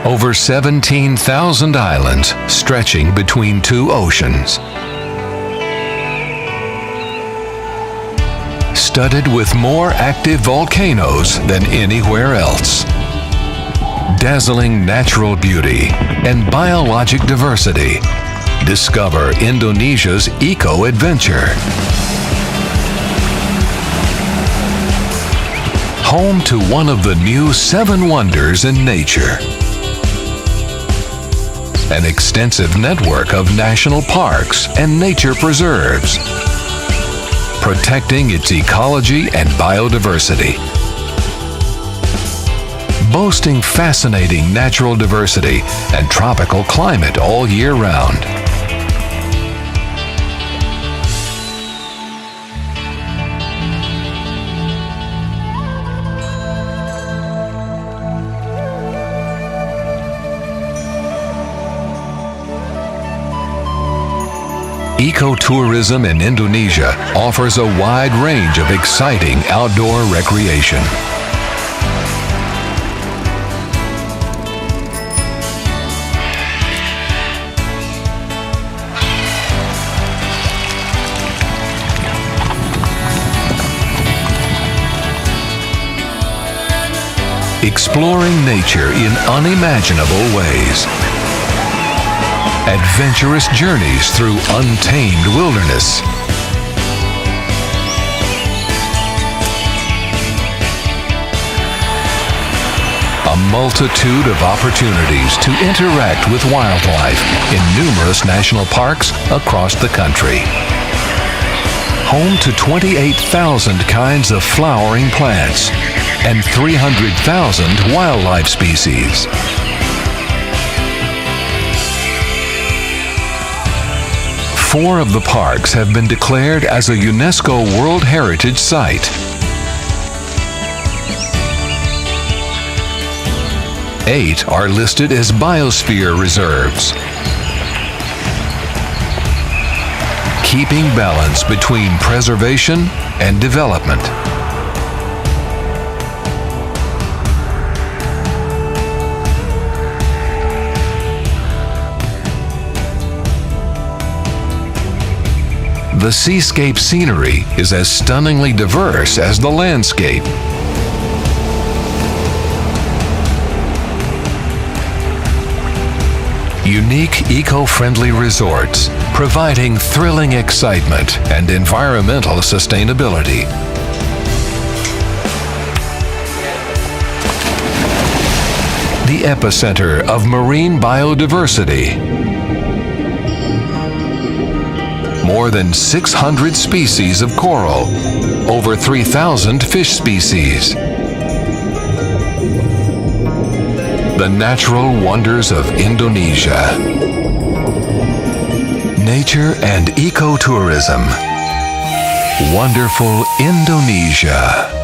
Over 17,000 islands stretching between two oceans. Studded with more active volcanoes than anywhere else. Dazzling natural beauty and biologic diversity. Discover Indonesia's eco-adventure. Home to one of the new 7 wonders in nature. An extensive network of national parks and nature preserves, protecting its ecology and biodiversity. Boasting fascinating natural diversity and tropical climate all year round. Ecotourism in Indonesia offers a wide range of exciting outdoor recreation. Exploring nature in unimaginable ways. Adventurous journeys through untamed wilderness. A multitude of opportunities to interact with wildlife in numerous national parks across the country. Home to 28,000 kinds of flowering plants and 300,000 wildlife species. 4 of the parks have been declared as a UNESCO World Heritage Site. 8 are listed as biosphere reserves, keeping balance between preservation and development. The seascape scenery is as stunningly diverse as the landscape. Unique eco-friendly resorts, providing thrilling excitement and environmental sustainability. The epicenter of marine biodiversity. More than 600 species of coral, over 3,000 fish species. The natural wonders of Indonesia. Nature and ecotourism. Wonderful Indonesia.